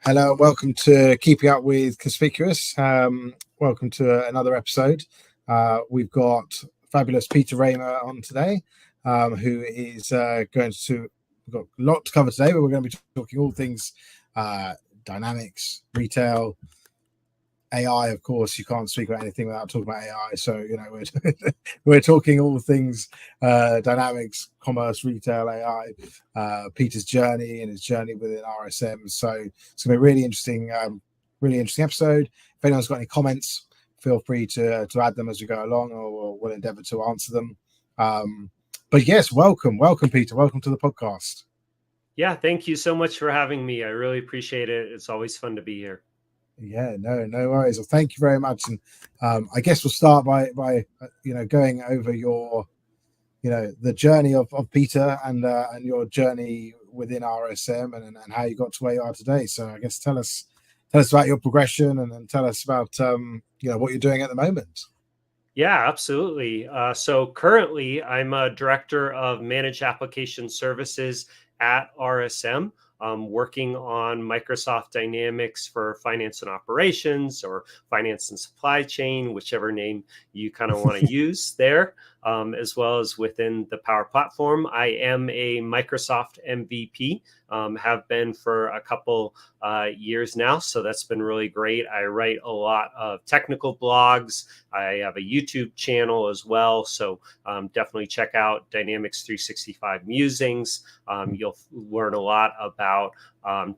Hello, welcome to Keeping Up with Conspicuous. Welcome to another episode. We've got fabulous Peter Raymer on today, who is we've got a lot to cover today, but we're going to be talking all things dynamics, retail, AI. Of course, you can't speak about anything without talking about AI. So, we're talking all things dynamics, commerce, retail, AI, Peter's journey and his journey within RSM. So it's going to be a really interesting episode. If anyone's got any comments, feel free to add them as we go along, or we'll endeavor to answer them. But yes, welcome, Peter. Welcome to the podcast. Yeah, thank you so much for having me. I really appreciate it. It's always fun to be here. Yeah, no worries. Well, thank you very much. And I guess we'll start by going over your, the journey of Peter and your journey within RSM and how you got to where you are today. So I guess tell us about your progression and tell us about what you're doing at the moment. Yeah, absolutely. So currently, I'm a director of managed application services at RSM. Working on Microsoft Dynamics for finance and operations, or finance and supply chain, whichever name you kind of want to use there, as well as within the Power Platform. I am a Microsoft MVP, have been for a couple years now. So that's been really great. I write a lot of technical blogs. I have a YouTube channel as well. So definitely check out Dynamics 365 Musings. You'll learn a lot about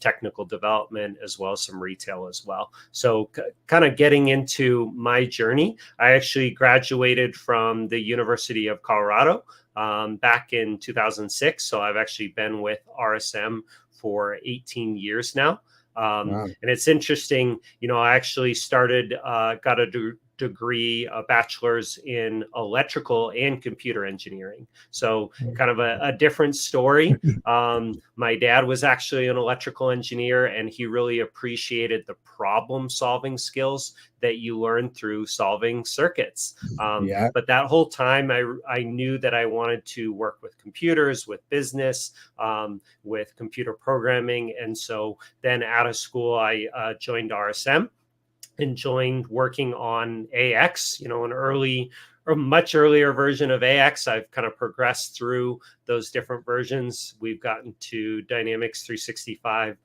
technical development as well as some retail as well. So kind of getting into my journey, I actually graduated from the University of Colorado back in 2006. So I've actually been with RSM for 18 years now. Wow. And it's interesting, I actually got a degree, a bachelor's in electrical and computer engineering. So kind of a different story. My dad was actually an electrical engineer, and he really appreciated the problem solving skills that you learn through solving circuits. But that whole time I knew that I wanted to work with computers, with business, with computer programming. And so then out of school, I joined RSM. Enjoying working on AX, a much earlier version of AX. I've kind of progressed through those different versions. We've gotten to Dynamics 365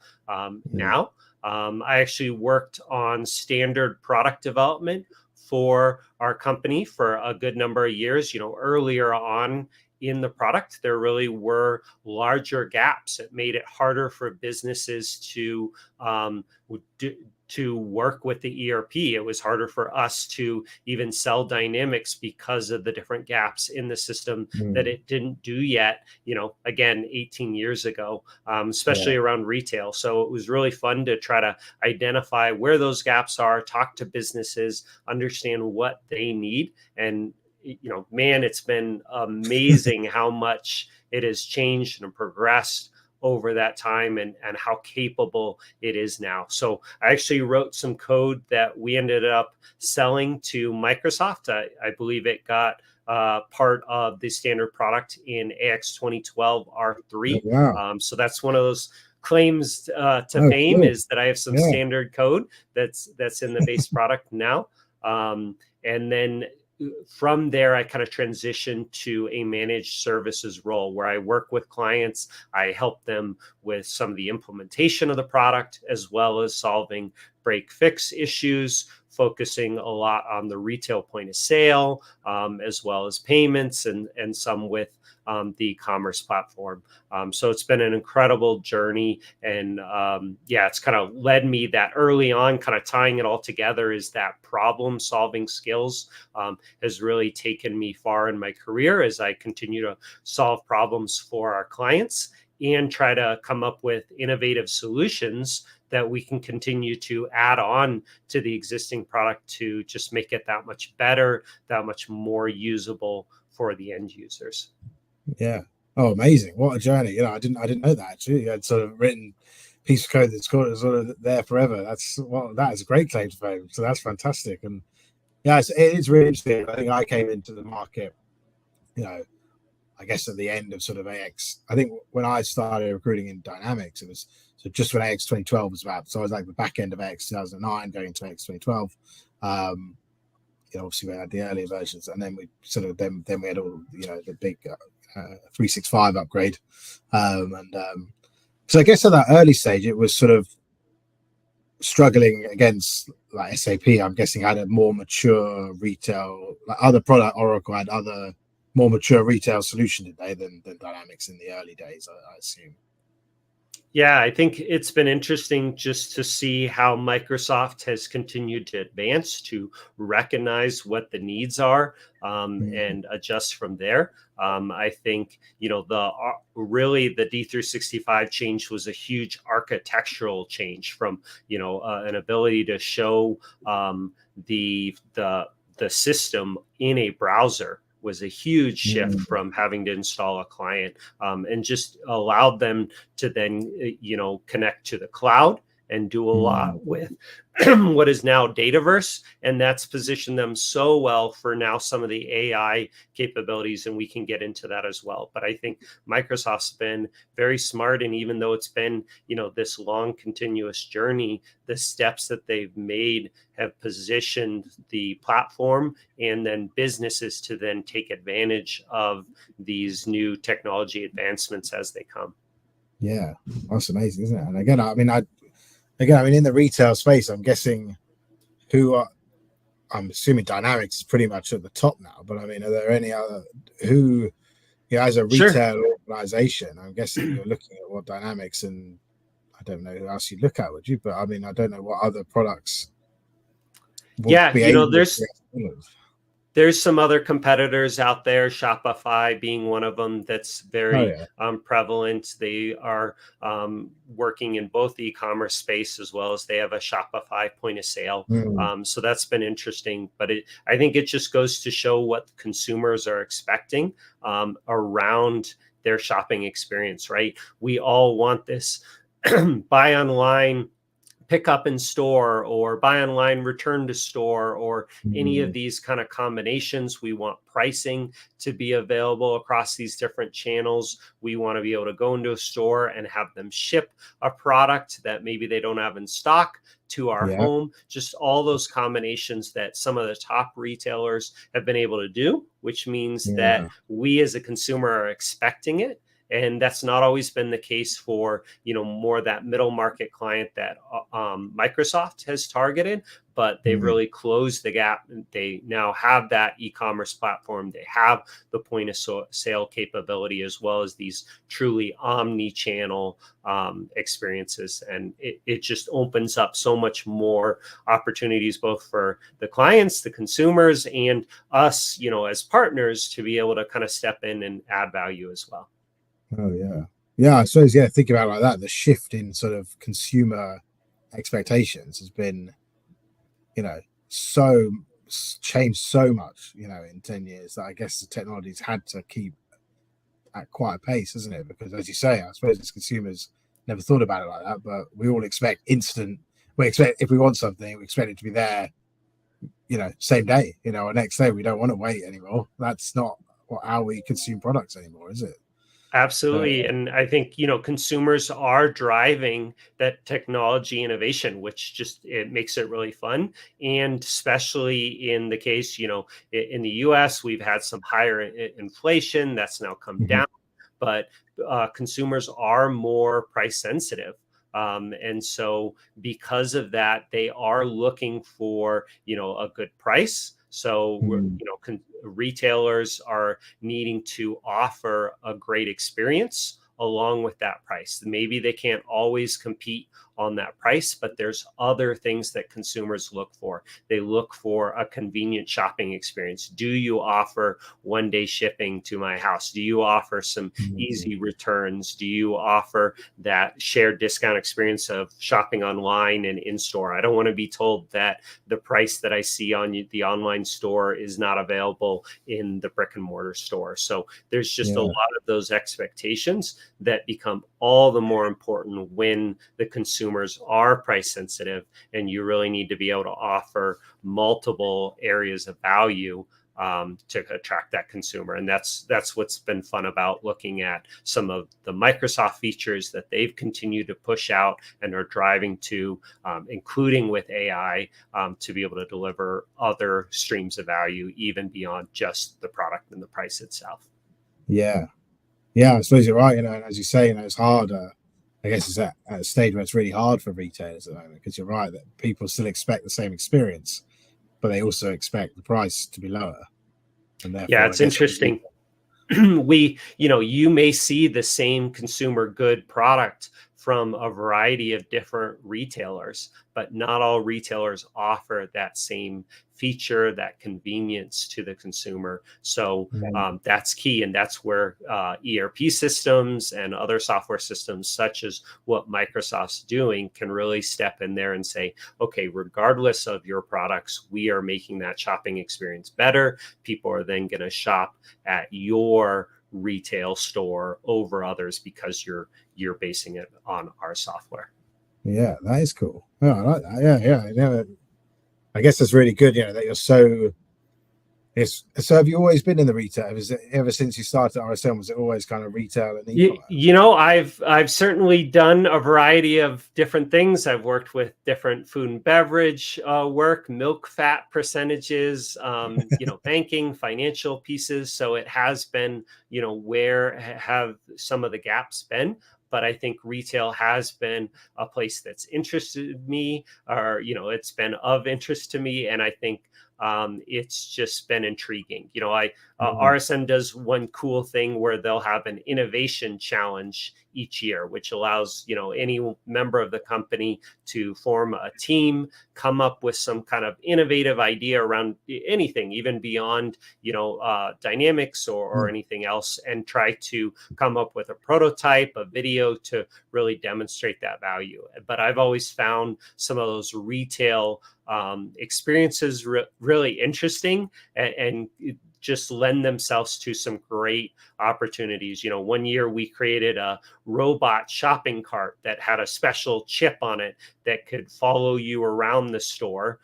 now. I actually worked on standard product development for our company for a good number of years. Earlier on in the product, there really were larger gaps. It made it harder for businesses to work with the ERP. It was harder for us to even sell Dynamics because of the different gaps in the system that it didn't do yet, again, 18 years ago, especially around retail. So it was really fun to try to identify where those gaps are, talk to businesses, understand what they need. And man, it's been amazing how much it has changed and progressed over that time and how capable it is now. So I actually wrote some code that we ended up selling to Microsoft. I believe it got part of the standard product in AX 2012 R3. Oh, wow. So that's one of those claims to fame, cool. Is that I have some standard code that's in the base product now. And then from there, I kind of transitioned to a managed services role where I work with clients. I help them with some of the implementation of the product, as well as solving break fix issues, focusing a lot on the retail point of sale, as well as payments and some with the e-commerce platform. So it's been an incredible journey. And it's kind of led me that early on, kind of tying it all together, is that problem solving skills has really taken me far in my career as I continue to solve problems for our clients and try to come up with innovative solutions that we can continue to add on to the existing product to just make it that much better, that much more usable for the end users. Yeah. Oh, amazing. What a journey. I didn't know that actually. You had sort of written piece of code that's sort of there forever. That is a great claim to fame. So that's fantastic. And yeah, it is really interesting. I think I came into the market, I guess at the end of sort of AX. I think when I started recruiting in Dynamics, it was so just when AX 2012 was about. So I was like the back end of AX 2009 going to AX 2012. Obviously we had the earlier versions, and then we sort of then we had all the big 365 upgrade, so I guess at that early stage it was sort of struggling against like SAP. I'm guessing had a more mature retail, like other product. Oracle had other more mature retail solution today than Dynamics in the early days, I assume. Yeah, I think it's been interesting just to see how Microsoft has continued to advance to recognize what the needs are and adjust from there. I think really the D365 change was a huge architectural change from an ability to show the system in a browser was a huge shift from having to install a client, and just allowed them to then connect to the cloud and do a lot with what is now Dataverse, and that's positioned them so well for now some of the AI capabilities, and we can get into that as well. But I think Microsoft's been very smart, and even though it's been this long continuous journey, the steps that they've made have positioned the platform and then businesses to then take advantage of these new technology advancements as they come. Yeah, that's amazing, isn't it? And again, I mean, in the retail space, I'm guessing I'm assuming Dynamics is pretty much at the top now. But I mean, are there any other who, as a retail organization, I'm guessing you're looking at what Dynamics, and I don't know who else you look at, would you? But I mean, I don't know what other products will be able to. There's some other competitors out there, Shopify being one of them that's very prevalent. They are working in both the e-commerce space as well as they have a Shopify point of sale. So that's been interesting. But I think it just goes to show what consumers are expecting around their shopping experience, right? We all want this buy online, pick up in store, or buy online, return to store, or any of these kind of combinations. We want pricing to be available across these different channels. We want to be able to go into a store and have them ship a product that maybe they don't have in stock to our home. Just all those combinations that some of the top retailers have been able to do, which means that we as a consumer are expecting it. And that's not always been the case for, more that middle market client that Microsoft has targeted, but they've really closed the gap. They now have that e-commerce platform. They have the point of sale capability, as well as these truly omni-channel experiences. And it just opens up so much more opportunities, both for the clients, the consumers, and us, as partners, to be able to kind of step in and add value as well. Oh yeah. I suppose think about it like that. The shift in sort of consumer expectations has been, so changed so much, in 10 years that I guess the technology's had to keep at quite a pace, hasn't it? Because as you say, I suppose as consumers never thought about it like that, but we all expect instant. We expect if we want something, we expect it to be there, same day, or next day. We don't want to wait anymore. That's not how we consume products anymore, is it? Absolutely. And I think, consumers are driving that technology innovation, which it makes it really fun. And especially in the case, in the US, we've had some higher inflation that's now come down, but consumers are more price sensitive. And so because of that, they are looking for, a good price. So, retailers are needing to offer a great experience along with that price. Maybe they can't always compete on that price, but there's other things that consumers look for. They look for a convenient shopping experience. Do you offer one-day shipping to my house? Do you offer some easy returns? Do you offer that shared discount experience of shopping online and in store? I don't want to be told that the price that I see on the online store is not available in the brick and mortar store. So there's just a lot of those expectations that become all the more important when the consumers are price sensitive, and you really need to be able to offer multiple areas of value to attract that consumer. And that's what's been fun about looking at some of the Microsoft features that they've continued to push out and are driving to, including with AI, to be able to deliver other streams of value, even beyond just the product and the price itself. Yeah. Yeah, I suppose you're right. And as you say, it's hard. I guess it's at a stage where it's really hard for retailers at the moment, because you're right that people still expect the same experience, but they also expect the price to be lower. And Yeah, therefore, I it's guess, interesting. You may see the same consumer good product from a variety of different retailers, but not all retailers offer that same feature, that convenience to the consumer. So that's key. And that's where ERP systems and other software systems, such as what Microsoft's doing, can really step in there and say, okay, regardless of your products, we are making that shopping experience better. People are then going to shop at your retail store over others because you're basing it on our software. Yeah, that is cool. Oh, I like that. Yeah. I guess that's really good. That you're so. So have you always been in the retail? Is it ever since you started at RSM? Was it always kind of retail and e-commerce? I've certainly done a variety of different things. I've worked with different food and beverage work, milk fat percentages, banking, financial pieces. So it has been, where have some of the gaps been? But I think retail has been a place that's interested me, or it's been of interest to me, and I think it's just been intriguing. RSM does one cool thing where they'll have an innovation challenge each year, which allows any member of the company to form a team, come up with some kind of innovative idea around anything, even beyond dynamics or anything else, and try to come up with a prototype, a video to really demonstrate that value. But I've always found some of those retail experiences really interesting, and just lend themselves to some great opportunities. One year we created a robot shopping cart that had a special chip on it that could follow you around the store,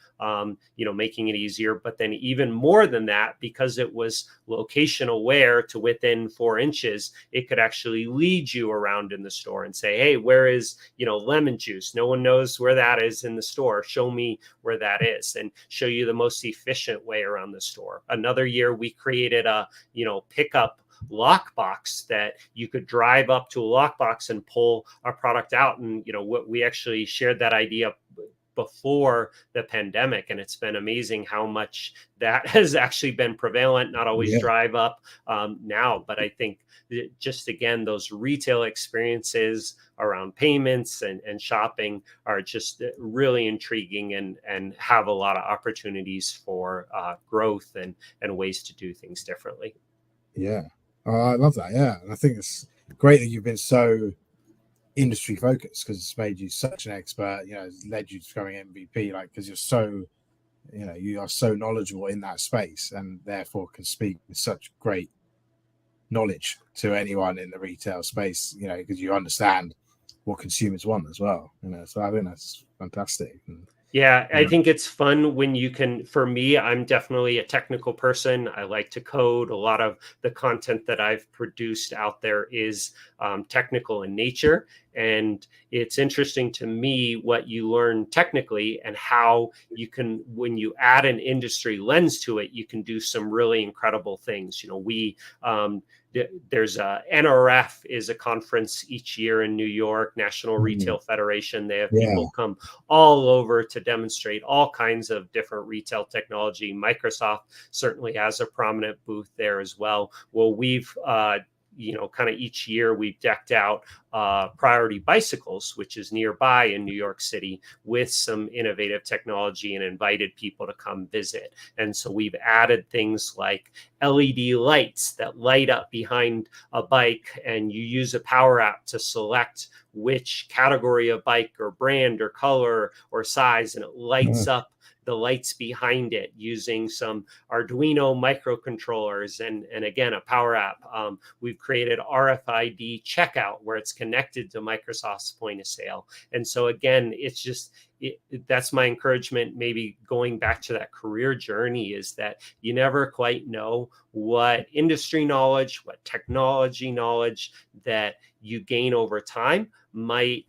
making it easier. But then even more than that, because it was location aware to within 4 inches, it could actually lead you around in the store and say, hey, where is, lemon juice? No one knows where that is in the store. Show me where that is, and show you the most efficient way around the store. Another year we created a, pickup lockbox that you could drive up to a lockbox and pull a product out. And, what we actually shared that idea before the pandemic, and it's been amazing how much that has actually been prevalent. Not always drive up now, but I think just again, those retail experiences around payments and shopping are just really intriguing, and have a lot of opportunities for growth and ways to do things differently. Yeah. Oh, I love that. Yeah. And I think it's great that you've been so industry focused, because it's made you such an expert, it's led you to becoming MVP, because you're so, you are so knowledgeable in that space, and therefore can speak with such great knowledge to anyone in the retail space, because you understand what consumers want as well, so I think that's fantastic. Yeah, I think it's fun when you can. For me, I'm definitely a technical person. I like to code. A lot of the content that I've produced out there is technical in nature. And it's interesting to me what you learn technically, and how you can, when you add an industry lens to it, you can do some really incredible things. There's a NRF is a conference each year in New York, National Retail Federation. They have people come all over to demonstrate all kinds of different retail technology. Microsoft certainly has a prominent booth there as well. Well, we've kind of each year we've decked out Priority Bicycles, which is nearby in New York City, with some innovative technology, and invited people to come visit. And so we've added things like LED lights that light up behind a bike, and you use a power app to select which category of bike or brand or color or size, and it lights up the lights behind it using some Arduino microcontrollers and again, a power app. We've created RFID checkout where it's connected to Microsoft's point of sale. And so again, it's that's my encouragement, maybe going back to that career journey, is that you never quite know what industry knowledge, what technology knowledge that you gain over time might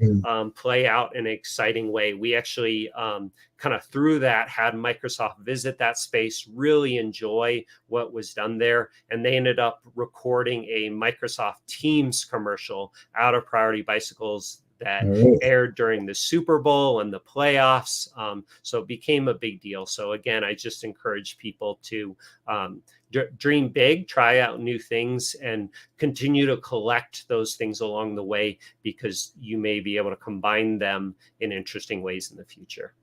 play out in an exciting way. We actually kind of through that had Microsoft visit that space, really enjoy what was done there. And they ended up recording a Microsoft Teams commercial out of Priority Bicycles that aired during the Super Bowl and the playoffs. So it became a big deal. So again, I just encourage people to dream big, try out new things, and continue to collect those things along the way, because you may be able to combine them in interesting ways in the future.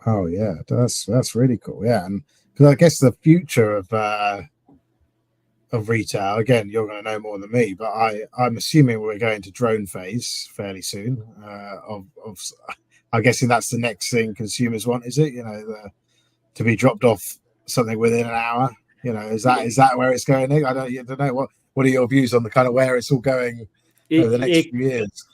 Oh yeah, that's really cool. Yeah, and because I guess the future of retail, again, you're going to know more than me, but I'm assuming we're going to drone phase fairly soon. I'm guessing that's the next thing consumers want, is it? To be dropped off something within an hour. Is that where it's going? I don't know. What are your views on the kind of where it's all going over the next few years?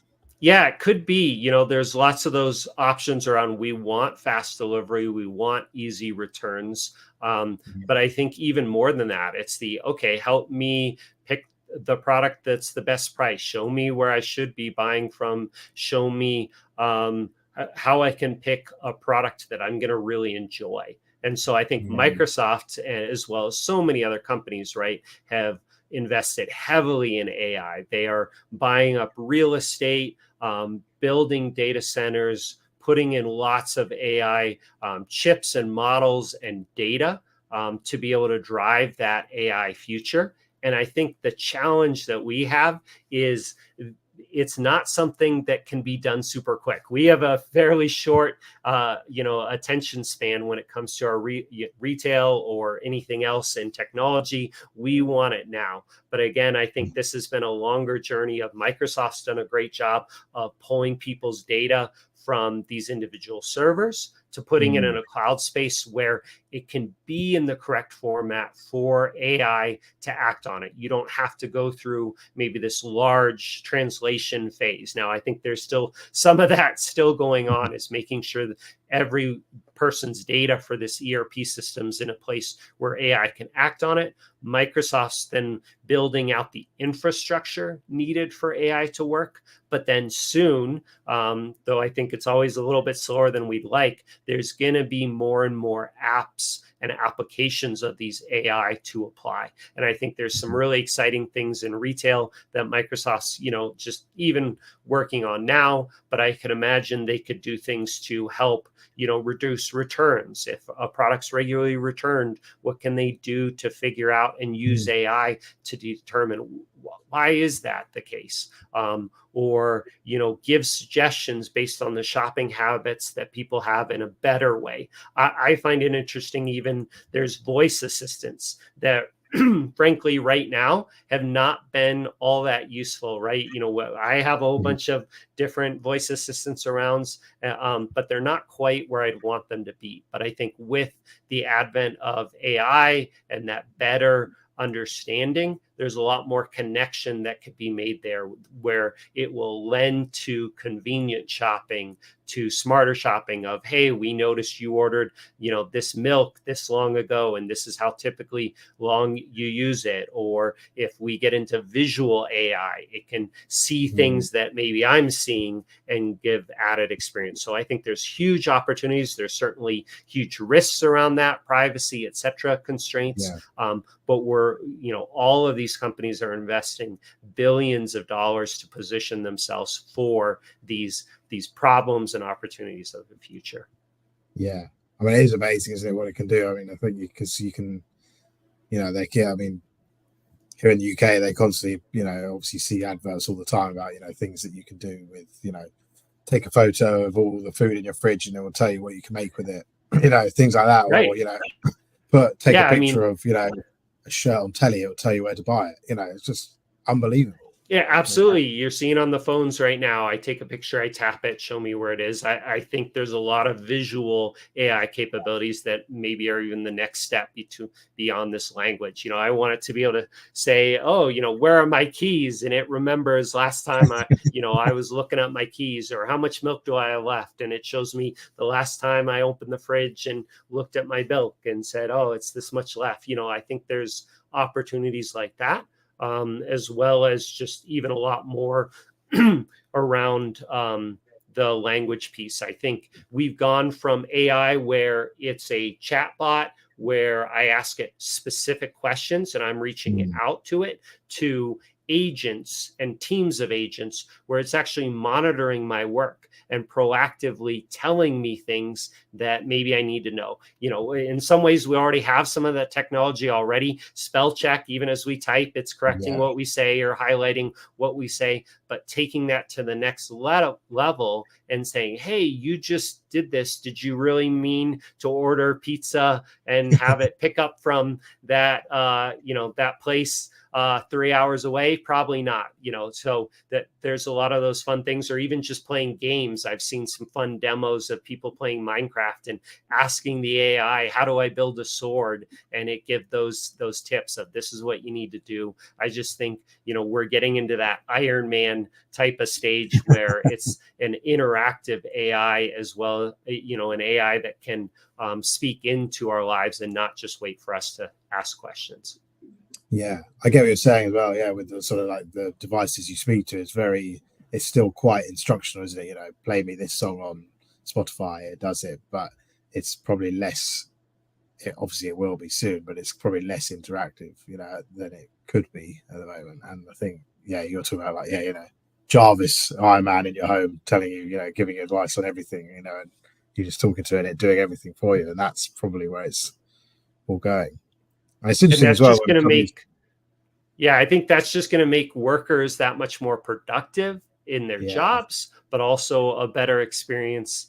Yeah, it could be. There's lots of those options around. We want fast delivery. We want easy returns. But I think even more than that, it's okay, help me pick the product that's the best price. Show me where I should be buying from. Show me how I can pick a product that I'm going to really enjoy. And so I think Microsoft, as well as so many other companies, right, have invested heavily in AI. They are buying up real estate, building data centers, putting in lots of AI chips and models and data to be able to drive that AI future. And I think the challenge that we have is it's not something that can be done super quick. We have a fairly short, attention span when it comes to our retail or anything else in technology. We want it now. But again, I think this has been a longer journey. Microsoft's done a great job of pulling people's data from these individual servers to putting it in a cloud space where it can be in the correct format for AI to act on it. You don't have to go through maybe this large translation phase. Now, I think there's still some of that still going on, is making sure that every person's data for this ERP system's in a place where AI can act on it. Microsoft's then building out the infrastructure needed for AI to work. But then soon, though I think it's always a little bit slower than we'd like, there's going to be more and more apps and applications of these AI to apply. And I think there's some really exciting things in retail that Microsoft's, just even working on now, but I can imagine they could do things to help, reduce returns. If a product's regularly returned, what can they do to figure out and use AI to determine why is that the case? Or give suggestions based on the shopping habits that people have in a better way. I find it interesting, even there's voice assistants that frankly right now have not been all that useful, right? I have a whole bunch of different voice assistants around, but they're not quite where I'd want them to be. But I think with the advent of AI and that better understanding, there's a lot more connection that could be made there, where it will lend to convenient shopping, to smarter shopping of, hey, we noticed you ordered, this milk this long ago, and this is how typically long you use it. Or if we get into visual AI, it can see things that maybe I'm seeing and give added experience. So I think there's huge opportunities. There's certainly huge risks around that, privacy, et cetera, constraints. But we're, all of these companies are investing billions of dollars to position themselves for these problems and opportunities of the future. Yeah, I mean, it is amazing, isn't it, what it can do? I mean, I think because you can, I mean, here in the UK, they constantly, obviously see adverts all the time about, things that you can do with, take a photo of all the food in your fridge and it will tell you what you can make with it, things like that. Right. Or, take a picture of, a shirt on telly, it'll tell you where to buy it. It's just unbelievable. Yeah, absolutely. You're seeing on the phones right now. I take a picture, I tap it, show me where it is. I think there's a lot of visual AI capabilities that maybe are even the next step beyond this language. I want it to be able to say, oh, where are my keys? And it remembers last time I was looking at my keys, or how much milk do I have left? And it shows me the last time I opened the fridge and looked at my milk and said, oh, it's this much left. I think there's opportunities like that, as well as just even a lot more around the language piece. I think we've gone from AI, where it's a chat bot where I ask it specific questions and I'm reaching out to it, to agents and teams of agents where it's actually monitoring my work and proactively telling me things that maybe I need to know. In some ways, we already have some of that technology already. Spell check, even as we type, it's correcting what we say or highlighting what we say. But taking that to the next level and saying, hey, you just did this. Did you really mean to order pizza and have it pick up from that, that place 3 hours away? Probably not. So that there's a lot of those fun things, or even just playing games. I've seen some fun demos of people playing Minecraft and asking the AI, how do I build a sword? And it give those tips of, this is what you need to do. I just think, we're getting into that Iron Man type of stage where it's an interactive AI as well, an AI that can speak into our lives and not just wait for us to ask questions. Yeah, I get what you're saying as well. Yeah, with the sort of like the devices you speak to, it's still quite instructional, isn't it? Play me this song on Spotify, it does it, but it's probably less. Obviously, it will be soon, but it's probably less interactive, than it could be at the moment. And I think, yeah, you're talking about like, Jarvis, Iron Man in your home, telling you, giving you advice on everything, and you're just talking to it and it doing everything for you, and that's probably where it's all going. And it's And interesting as that's well just when going to companies. yeah, I think that's just going to make workers that much more productive in their Yeah. jobs, but also a better experience,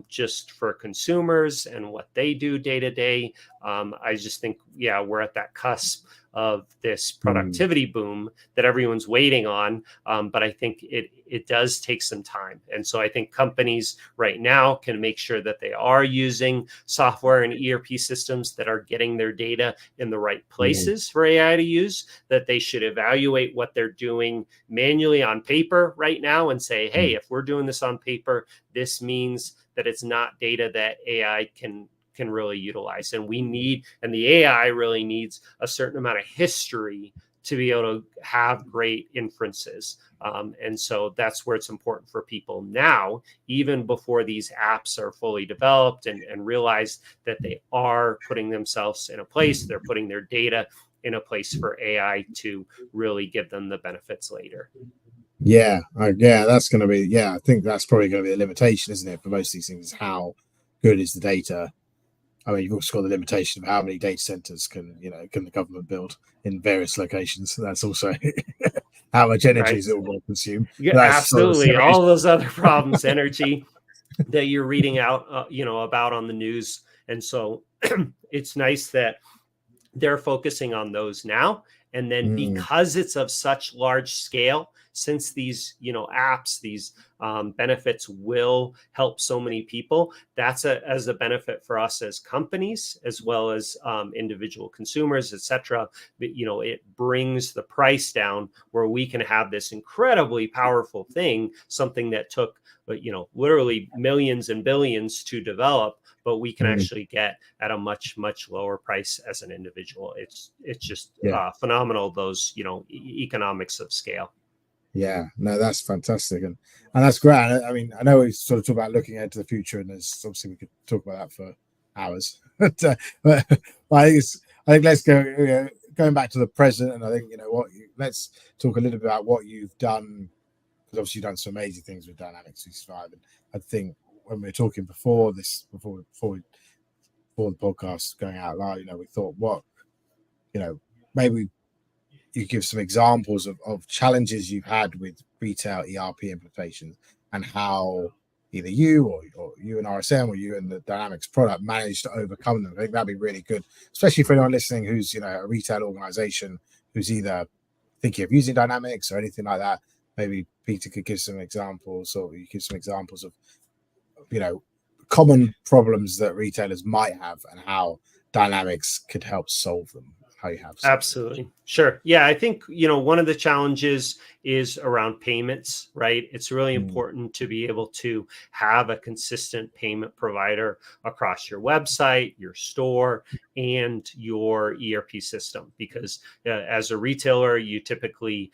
just for consumers and what they do day to day. I just think, yeah, we're at that cusp of this Mm, productivity boom that everyone's waiting on. But I think it does take some time. And so I think companies right now can make sure that they are using software and ERP systems that are getting their data in the right mm, places for AI to use, that they should evaluate what they're doing manually on paper right now and say, hey, mm, if we're doing this on paper, this means that it's not data that AI can really utilize. And the AI really needs a certain amount of history to be able to have great inferences. And so that's where it's important for people now, even before these apps are fully developed and realize that they are putting themselves in a place, they're putting their data in a place for AI to really give them the benefits later. yeah, that's going to be. Yeah, I think that's probably going to be a limitation, isn't it, for most of these things? How good is the data? I mean, you've also got the limitation of how many data centers can the government build in various locations. That's also how much energy Right. is it all going to consume. Yeah, That's sort of a absolutely. serious. All those other problems, energy that you're reading out, about on the news. And so it's nice that they're focusing on those now. And then Mm, because it's of such large scale, since these apps, these benefits will help so many people, that's as a benefit for us as companies, as well as individual consumers, etc. It brings the price down where we can have this incredibly powerful thing, something that took literally millions and billions to develop, but we can mm, actually get at a much lower price as an individual. It's just yeah. phenomenal, those economics of scale. Yeah, no, that's fantastic, and that's great. I mean, I know we sort of talk about looking ahead to the future, and there's obviously we could talk about that for hours. But I think let's go going back to the present, and I think let's talk a little bit about what you've done, because obviously you've done some amazing things with Dynamics 365, and I think when we were talking before the podcast going out loud, we thought maybe you give some examples of challenges you've had with retail ERP implementations, and how either or you and RSM, or you and the Dynamics product managed to overcome them. I think that'd be really good, especially for anyone listening who's a retail organization who's either thinking of using Dynamics or anything like that, maybe Peter could give some examples, or you give some examples of, common problems that retailers might have and how Dynamics could help solve them. How you have solved them. Absolutely. Sure. Yeah. I think, one of the challenges is around payments, right? It's really important to be able to have a consistent payment provider across your website, your store, and your ERP system, because as a retailer, you typically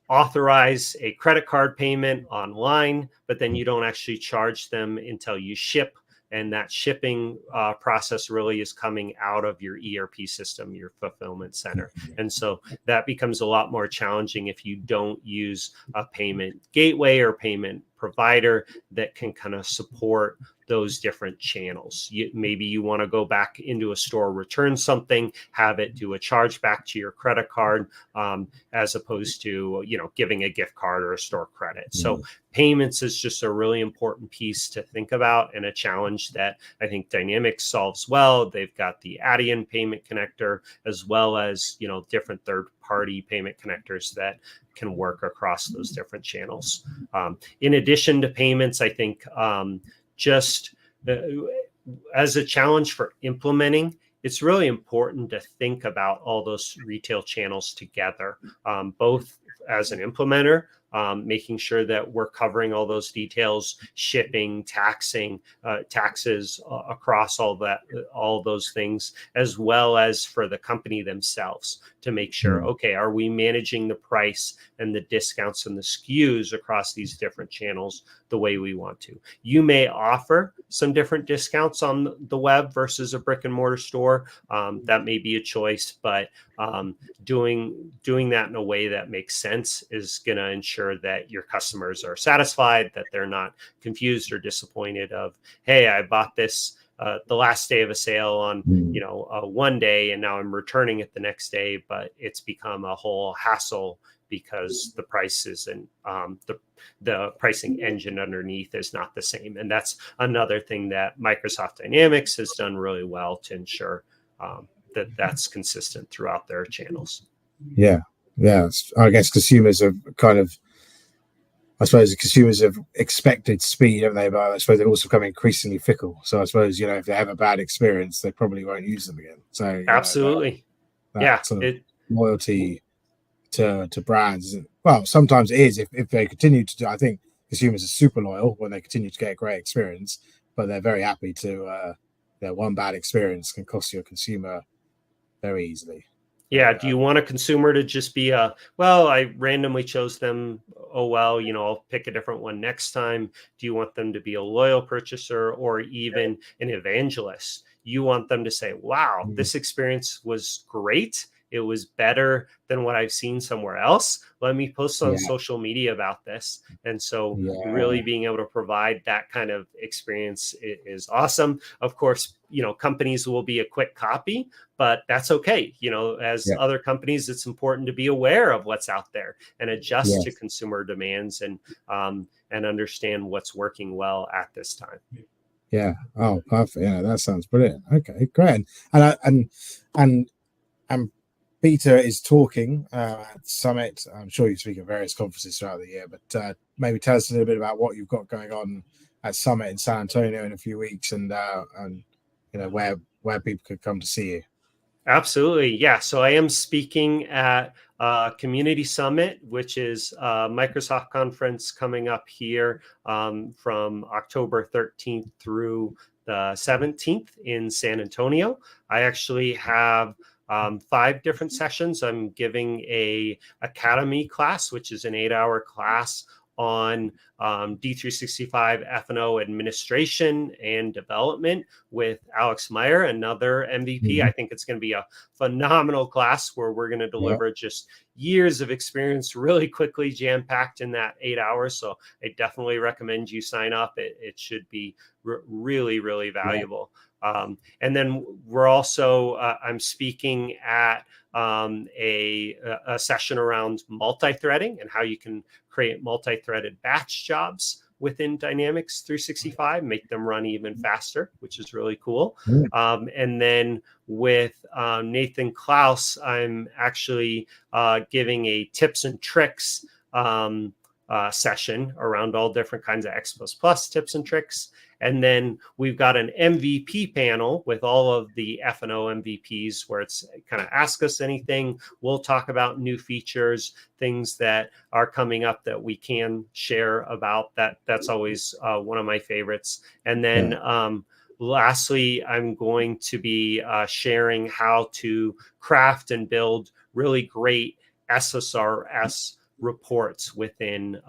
authorize a credit card payment online, but then you don't actually charge them until you ship. And that shipping process really is coming out of your ERP system, your fulfillment center. And so that becomes a lot more challenging if you don't use a payment gateway or payment provider that can kind of support those different channels. Maybe you want to go back into a store, return something, have it do a charge back to your credit card, as opposed to, giving a gift card or a store credit. So payments is just a really important piece to think about, and a challenge that I think Dynamics solves well. They've got the Adyen payment connector, as well as, different third-party payment connectors that can work across those different channels. In addition to payments, I think just as a challenge for implementing, it's really important to think about all those retail channels together, both as an implementer, making sure that we're covering all those details, shipping, taxes across all those things, as well as for the company themselves to make sure, okay, are we managing the price and the discounts and the SKUs across these different channels the way we want to? You may offer some different discounts on the web versus a brick and mortar store. That may be a choice, but doing that in a way that makes sense is going to ensure that your customers are satisfied, that they're not confused or disappointed of, hey, I bought this the last day of a sale on one day, and now I'm returning it the next day, but it's become a whole hassle because the price isn't the pricing engine underneath is not the same. And that's another thing that Microsoft Dynamics has done really well to ensure that that's consistent throughout their channels. Yeah. I guess consumers have expected speed, haven't they? But I suppose they've also become increasingly fickle. So I suppose, if they have a bad experience, they probably won't use them again. So absolutely, that sort of loyalty to brands. Well, sometimes it is if they continue to do. I think consumers are super loyal when they continue to get a great experience, but they're very happy to. One bad experience can cost you a consumer very easily. Yeah. Do you want a consumer to just be I randomly chose them. Oh, well, I'll pick a different one next time. Do you want them to be a loyal purchaser or even an evangelist? You want them to say, wow, this experience was great. It was better than what I've seen somewhere else. Let me post on social media about this. And so really being able to provide that kind of experience is awesome. Of course, companies will be a quick copy, but that's okay. As other companies, it's important to be aware of what's out there and adjust to consumer demands and understand what's working well at this time. Yeah. Oh, perfect. Yeah, that sounds brilliant. Okay, great. And Peter is talking at Summit. I'm sure you speak at various conferences throughout the year, but maybe tell us a little bit about what you've got going on at Summit in San Antonio in a few weeks, and where people could come to see you. Absolutely. Yeah. So I am speaking at Community Summit, which is a Microsoft conference coming up here from October 13th through the 17th in San Antonio. I actually have 5 different sessions. I'm giving a Academy class, which is an 8-hour class on D365 F&O administration and development with Alex Meyer, another MVP. I think it's going to be a phenomenal class where we're going to deliver just years of experience really quickly, jam-packed in that 8 hours. So I definitely recommend you sign up. It should be really, really valuable. And then we're also, I'm speaking at a session around multi-threading and how you can create multi-threaded batch jobs within Dynamics 365, make them run even faster, which is really cool. And then with Nathan Klaus, I'm actually giving a tips and tricks session around all different kinds of X++ tips and tricks. And then we've got an MVP panel with all of the F&O MVPs where it's kind of ask us anything. We'll talk about new features, things that are coming up that we can share about. That's always one of my favorites. And then lastly, I'm going to be sharing how to craft and build really great SSRS reports within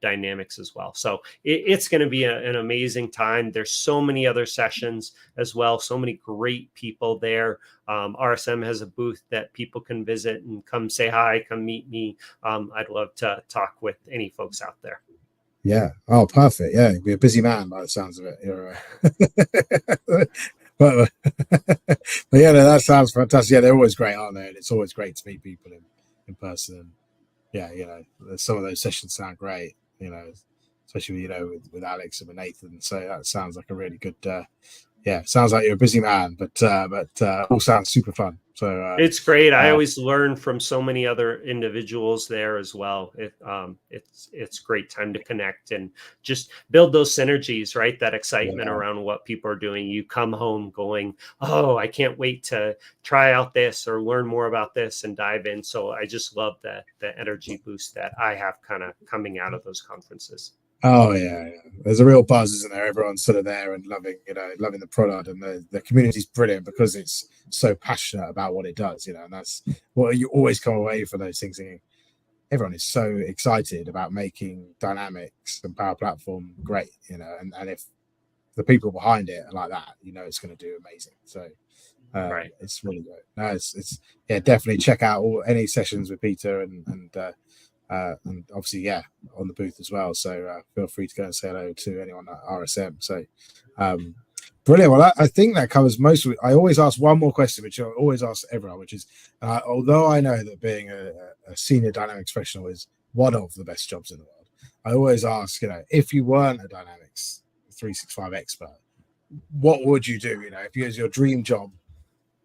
Dynamics as well. So it's going to be an amazing time. There's so many other sessions as well, so many great people there. RSM has a booth that people can visit and come say hi, come meet me. I'd love to talk with any folks out there. Yeah. Oh, perfect. Yeah, you'd be a busy man by the sounds of it. You're but yeah, no, that sounds fantastic. Yeah, they're always great, aren't they? And it's always great to meet people in person. And yeah, some of those sessions sound great, especially, with Alex and with Nathan. So that sounds like a really good, sounds like you're a busy man, but all sounds super fun. So it's great. I always learn from so many other individuals there as well. It's great time to connect and just build those synergies, right? That excitement around what people are doing. You come home going, oh, I can't wait to try out this or learn more about this and dive in. So I just love the energy boost that I have kind of coming out of those conferences. Oh yeah. There's a real buzz, isn't there? Everyone's sort of there and loving the product, and the community's brilliant because it's so passionate about what it does, and that's what you always come away from those things thinking, everyone is so excited about making Dynamics and Power Platform great, and if the people behind it are like that, it's going to do amazing. So right. It's really great. No, it's definitely check out any sessions with Peter and obviously, on the booth as well. So feel free to go and say hello to anyone at RSM. So brilliant. Well, I think that covers most of it. I always ask one more question, which I always ask everyone, which is, although I know that being a senior Dynamics professional is one of the best jobs in the world, I always ask, if you weren't a Dynamics 365 expert, what would you do? If it was your dream job,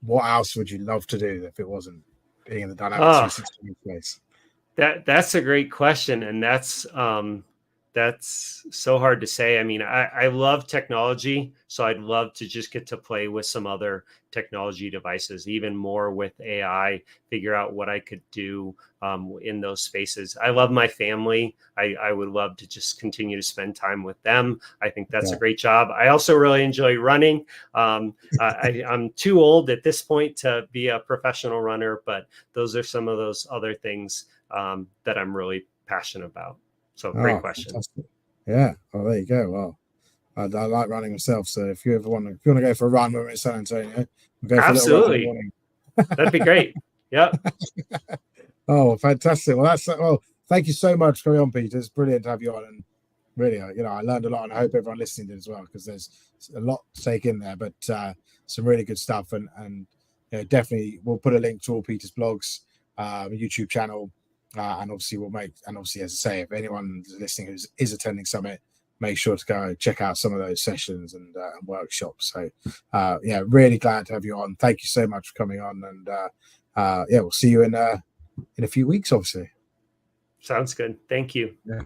what else would you love to do if it wasn't being in the Dynamics 365 space? That's a great question, and that's so hard to say. I mean, I love technology, so I'd love to just get to play with some other technology devices, even more with AI, figure out what I could do in those spaces. I love my family. I would love to just continue to spend time with them. I think that's a great job. I also really enjoy running. I'm too old at this point to be a professional runner, but those are some of those other things that I'm really passionate about. So great question. Fantastic. Yeah. Oh, there you go. Well, I like running myself. So if you want to go for a run when we're in San Antonio, we'll go for absolutely a little run in the morning. That'd be great. Yep. Oh, fantastic. Well, thank you so much for coming on, Peter. It's brilliant to have you on. And really, I learned a lot, and I hope everyone listening did as well, because there's a lot to take in there, but some really good stuff. And definitely we'll put a link to all Peter's blogs, YouTube channel. And obviously as I say, if anyone listening who is attending Summit, make sure to go check out some of those sessions and workshops. So really glad to have you on. Thank you so much for coming on, and we'll see you in a few weeks, obviously. Sounds good. Thank you. Yeah.